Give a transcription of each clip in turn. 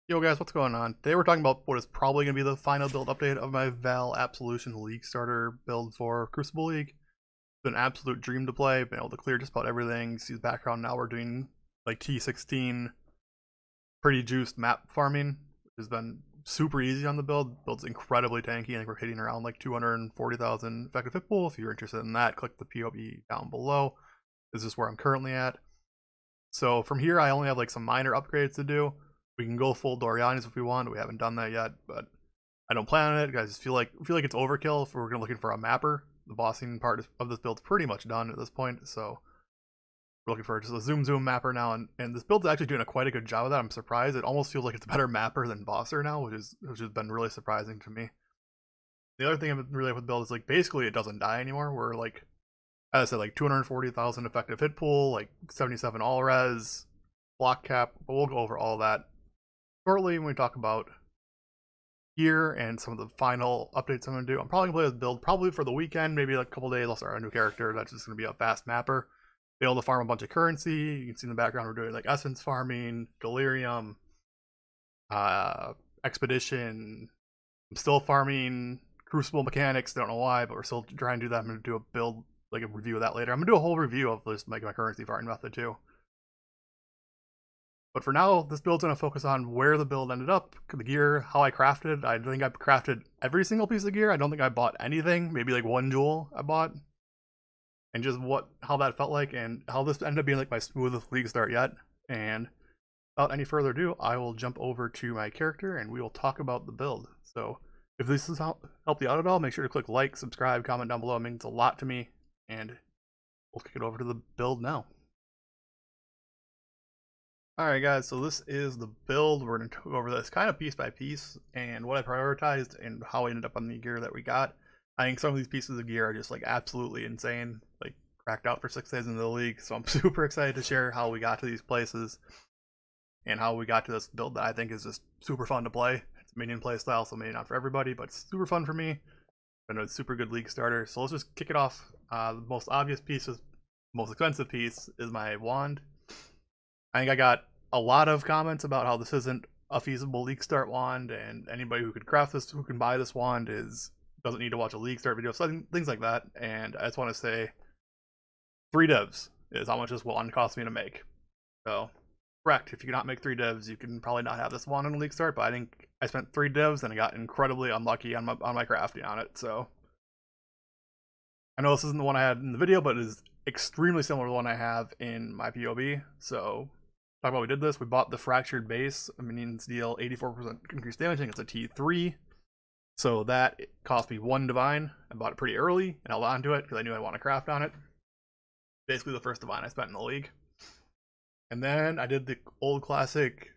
Yo guys, what's going on? Today we're talking about what is probably going to be the final build update of my Vaal Absolution League starter build for Crucible League. It's been an absolute dream to play, been able to clear just about everything. See the background now, we're doing like T16 pretty juiced map farming, which has been super easy on the build. Build's incredibly tanky. I think we're hitting around like 240,000 effective hit pool. If you're interested in that, click the POB down below. This is where I'm currently at. So from here I only have like some minor upgrades to do. We can go full Dorianis if we want. We haven't done that yet, but I don't plan on it. I just feel like it's overkill if we're looking for a mapper. The bossing part of this build's pretty much done at this point, so we're looking for just a zoom mapper now. And this build's actually doing quite a good job of that. I'm surprised. It almost feels like it's a better mapper than bosser now, which has been really surprising to me. The other thing I've been really like with the build is like basically it doesn't die anymore. We're like, as I said, like 240,000 effective hit pool, like 77 all res, block cap. But we'll go over all of that shortly when we talk about gear and some of the final updates I'm going to do. I'm probably going to play this build probably for the weekend, maybe like a couple days. I'll start a new character that's just going to be a fast mapper. Be able to farm a bunch of currency. You can see in the background we're doing like essence farming, delirium, expedition. I'm still farming crucible mechanics, don't know why, but we're still trying to do that. I'm going to do a build, like a review of that later. I'm going to do a whole review of this, like my currency farming method too. But for now, this build's going to focus on where the build ended up, the gear, how I crafted. I think I crafted every single piece of gear. I don't think I bought anything, maybe like one jewel I bought. And just how that felt like and how this ended up being like my smoothest league start yet. And without any further ado, I will jump over to my character and we will talk about the build. So if this has helped you out at all, make sure to click like, subscribe, comment down below. It means a lot to me. And we'll kick it over to the build now. Alright guys, so this is the build. We're going to go over this kind of piece by piece and what I prioritized and how I ended up on the gear that we got. I think some of these pieces of gear are just like absolutely insane, like cracked out for 6 days into the league, so I'm super excited to share how we got to these places and how we got to this build that I think is just super fun to play. It's a minion play style, so maybe not for everybody, but it's super fun for me and a super good league starter. So let's just kick it off. The most obvious piece, most expensive piece is my wand. I think I got a lot of comments about how this isn't a feasible league start wand, and anybody who could craft this, who can buy this wand, doesn't need to watch a league start video, so things like that. And I just want to say 3 divs is how much this wand cost me to make. So correct, if you cannot make 3 divs, you can probably not have this wand in a league start, but I think I spent 3 divs and I got incredibly unlucky on my crafting on it. So I know this isn't the one I had in the video, but it is extremely similar to the one I have in my POB. So talk about we did this. We bought the fractured base. Minions deal 84% increased damage. I think it's a T3. So that cost me 1 divine. I bought it pretty early and held on to it because I knew I want to craft on it. Basically the first divine I spent in the league. And then I did the old classic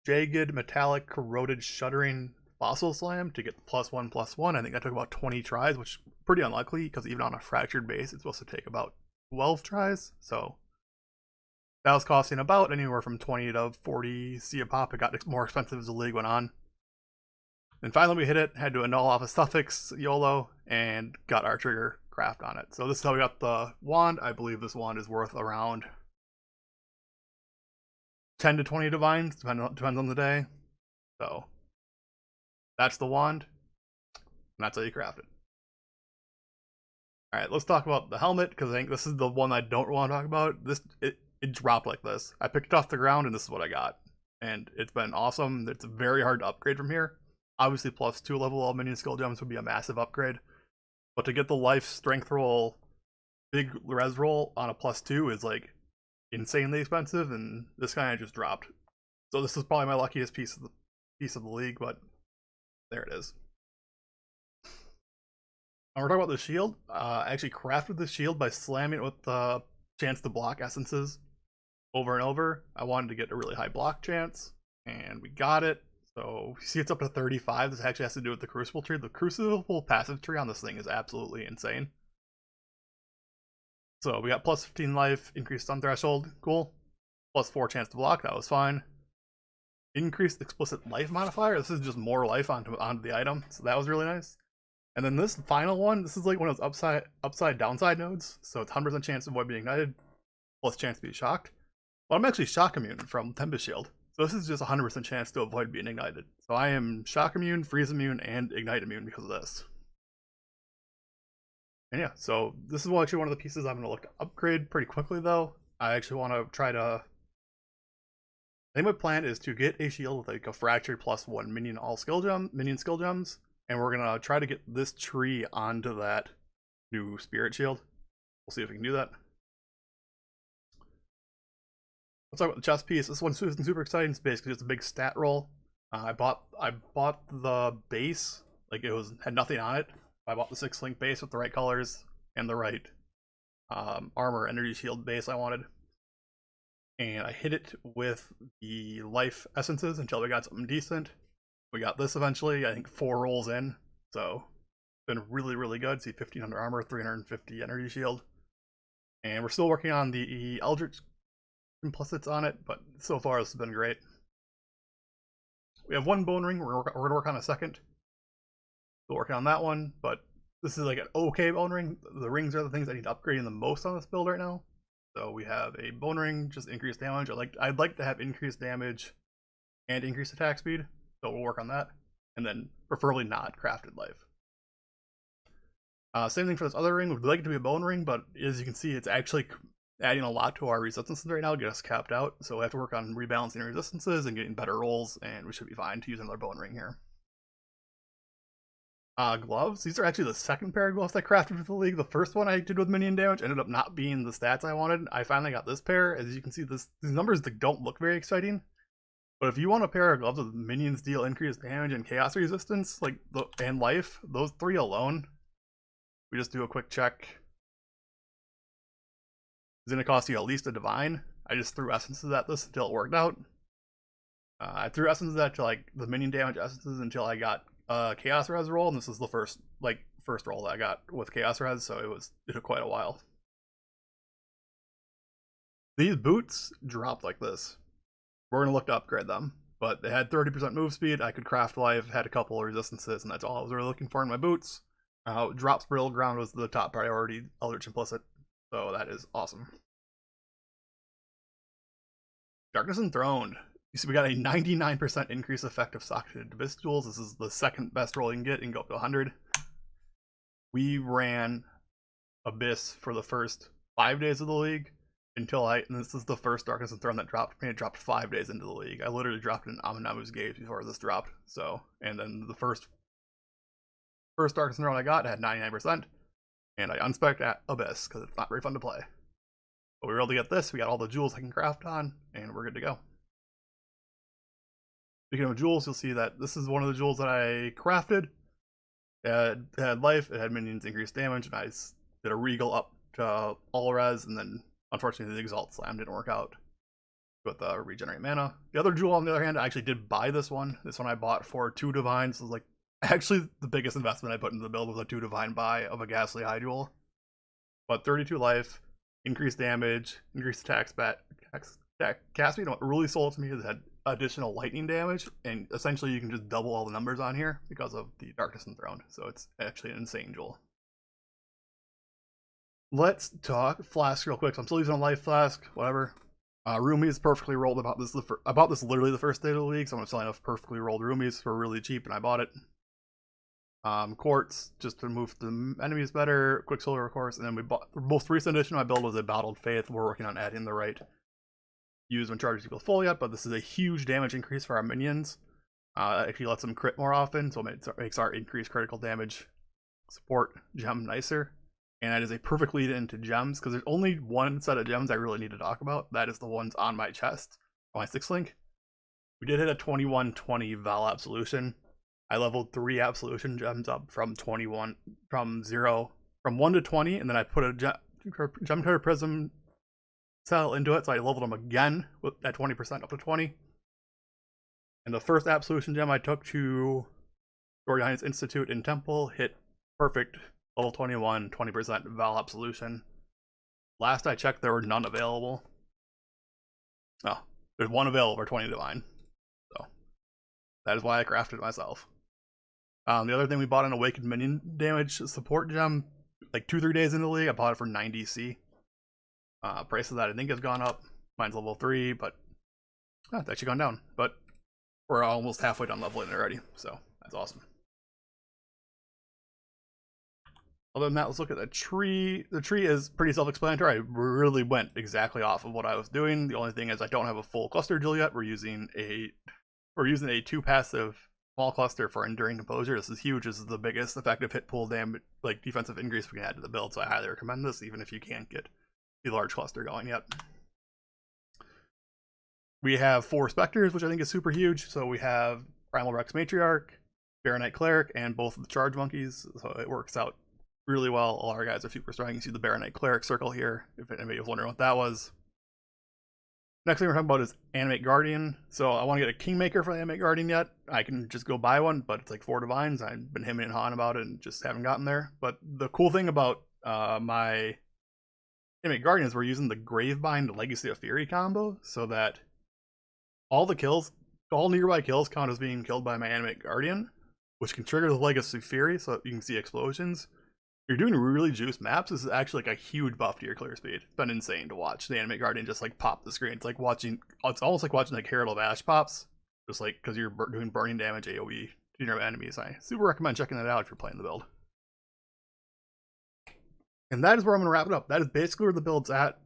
jagged, metallic, corroded, shuddering fossil slam to get the +1/+1. I think that took about 20 tries, which is pretty unlikely because even on a fractured base, it's supposed to take about 12 tries. So that was costing about anywhere from 20 to 40 C a pop. It got more expensive as the league went on. And finally we hit it, had to annul off a suffix YOLO, and got our trigger craft on it. So this is how we got the wand. I believe this wand is worth around 10 to 20 divines, depends on the day. So that's the wand, and that's how you craft it. Alright, let's talk about the helmet, because I think this is the one I don't want to talk about. It dropped like this. I picked it off the ground and this is what I got. And it's been awesome. It's very hard to upgrade from here. Obviously +2 level all minion skill gems would be a massive upgrade. But to get the life strength roll, big res roll on a +2 is like insanely expensive, and this kind of just dropped. So this is probably my luckiest piece of the league, but there it is. And we're talking about the shield. I actually crafted the shield by slamming it with the chance to block essences over and over. I wanted to get a really high block chance, and we got it. So you see it's up to 35. This actually has to do with the Crucible tree. The Crucible passive tree on this thing is absolutely insane. So we got +15 life, increased stun threshold, cool. +4 chance to block, that was fine. Increased explicit life modifier, this is just more life onto the item, so that was really nice. And then this final one, this is like one of those upside downside nodes, so it's 100% chance to avoid being ignited, plus chance to be shocked. But I'm actually shock immune from Tempest Shield, So this is just 100% chance to avoid being ignited. So I am shock immune, freeze immune, and ignite immune because of this. And yeah, so this is actually one of the pieces I'm going to look to upgrade pretty quickly though. I actually want to try to... I think my plan is to get a shield with like a fractured +1 minion skill gems, and we're gonna try to get this tree onto that new spirit shield. We'll see if we can do that. Let's talk about the chest piece. This one's super exciting. It's basically just a big stat roll. I bought the base, like it had nothing on it. I bought the 6-link base with the right colors and the right armor energy shield base I wanted. And I hit it with the life essences until we got something decent. We got this eventually, I think 4 rolls in. So it's been really, really good. See 1500 armor, 350 energy shield. And we're still working on the Eldritch implicits on it, but so far this has been great. We have 1 bone ring, we're gonna work on a second. Still working on that one, but this is like an okay bone ring. The rings are the things I need to upgrade the most on this build right now. So we have a bone ring, just increased damage. I'd like to have increased damage and increased attack speed, so we'll work on that. And then preferably not crafted life. Same thing for this other ring. We'd like it to be a bone ring, but as you can see, it's actually adding a lot to our resistances right now to get us capped out. So we have to work on rebalancing resistances and getting better rolls, and we should be fine to use another bone ring here. Gloves. These are actually the second pair of gloves I crafted for the league. The first one I did with minion damage ended up not being the stats I wanted. I finally got this pair. As you can see, these numbers don't look very exciting. But if you want a pair of gloves with minions deal increased damage and chaos resistance, and life, those 3 alone, we just do a quick check. It's gonna cost you at least a divine. I just threw essences at this until it worked out. I threw essences at to the minion damage essences until I got chaos res roll, and this is the first roll that I got with chaos res, so it took quite a while. These boots dropped like this. We're gonna look to upgrade them, but they had 30% move speed. I could craft life, had a couple of resistances, and that's all I was really looking for in my boots. Drop Brittle Ground was the top priority, Eldritch Implicit, so that is awesome. Darkness Enthroned. You see we got a 99% increase effective socketed individuals. This is the second best roll you can get and go up to 100. We ran Abyss for the first 5 days of the league and this is the first Darkness Enthroned that dropped me. It dropped 5 days into the league. I literally dropped it in Aminamu's Gates before this dropped. So, and then the first Darkness Enthroned I got had 99%, and I unspec'd at Abyss because it's not very fun to play. But we were able to get this. We got all the jewels I can craft on, and we're good to go. Speaking of jewels, you'll see that this is one of the jewels that I crafted. It had life, it had minions increased damage, and I did a regal up to all res, and then unfortunately the Exalt Slam didn't work out with regenerate mana. The other jewel, on the other hand, I actually did buy this one. This one I bought for 2 divines. This was actually the biggest investment I put into the build was a 2 divine buy of a Ghastly High jewel. But 32 life, increased damage, increased attack cast speed. What really sold to me is it had additional lightning damage, and essentially you can just double all the numbers on here because of the Darkness Enthroned. So it's actually an insane jewel. Let's talk flask real quick. So I'm still using a life flask, whatever. Roomies perfectly rolled. About this literally the first day of the league. Someone was selling off perfectly rolled roomies for really cheap, and I bought it. Quartz just to move the enemies better. Quicksilver, of course, and then we bought the most recent edition I built was a Battled Faith. We're working on adding the right use when charges equal full yet, but this is a huge damage increase for our minions. It actually lets them crit more often, so it makes our increased critical damage support gem nicer. And that is a perfect lead into gems, because there's only one set of gems I really need to talk about. That is the ones on my chest, on my 6-link. We did hit a 2120 Vaal Absolution. I leveled 3 Absolution gems up from 1 to 20, and then I put a gem cutter prism cell into it, so I leveled them again at 20% up to 20. And the first Absolution gem I took to Gorgon's Institute in Temple hit perfect level 21, 20% Vaal Absolution. Last I checked, there were none available. Oh, there's 1 available for 20 divine. So that is why I crafted it myself. The other thing, we bought an Awakened Minion Damage support gem like 2-3 days into the league. I bought it for 90C. Price of that I think has gone up. Mine's level 3, but Oh, it's actually gone down, but we're almost halfway done leveling it already, so that's awesome. Other than that, let's look at the tree. The tree is pretty self-explanatory. I really went exactly off of what I was doing. The only thing is I don't have a full cluster drill yet. We're using a 2 passive small cluster for Enduring Composure. This is huge. This is the biggest effective hit pool damage, like defensive increase we can add to the build. So I highly recommend this, even if you can't get the large cluster going yet. We have 4 Spectres, which I think is super huge. So we have Primal Rex Matriarch, Baronite Cleric, and both of the Charge Monkeys. So it works out really well. All our guys are super strong. You can see the Baronite Cleric circle here, if anybody was wondering what that was. Next thing we're talking about is Animate Guardian. So I want to get a Kingmaker for the Animate Guardian yet. I can just go buy one, but it's like 4 divines. I've been hemming and hawing about it and just haven't gotten there. But the cool thing about my Animate Guardian is we're using the Gravebind Legacy of Fury combo, so that all nearby kills count as being killed by my Animate Guardian, which can trigger the Legacy of Fury, so you can see explosions. If you're doing really juiced maps, this is actually like a huge buff to your clear speed. It's been insane to watch the Animate Guardian just like pop the screen. It's almost like watching like Herald of Ash pops, just like because you're doing burning damage AoE to your enemies. I super recommend checking that out if you're playing the build. And that is where I'm going to wrap it up. That is basically where the build's at.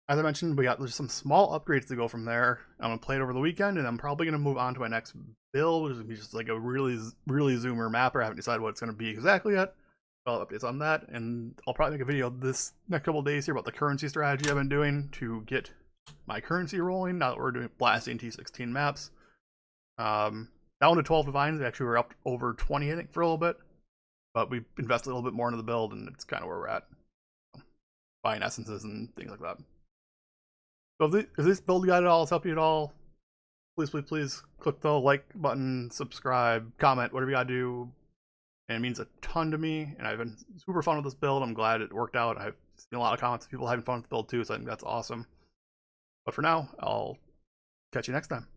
As I mentioned, there's some small upgrades to go from there. I'm going to play it over the weekend, and I'm probably going to move on to my next build, which is going to be just like a really zoomer mapper. I haven't decided what it's going to be exactly yet. I'll have updates on that, and I'll probably make a video this next couple of days here about the currency strategy I've been doing to get my currency rolling now that we're doing blasting T16 maps. Down to 12 divines. Actually, we're up over 20, I think, for a little bit. But we invested a little bit more into the build, and it's kind of where we're at. Buying essences and things like that. So if this build guide at all has helped you at all, please click the like button, subscribe, comment, whatever you gotta do. And it means a ton to me, and I've been super fun with this build. I'm glad it worked out. I've seen a lot of comments of people having fun with the build too, so I think that's awesome. But for now, I'll catch you next time.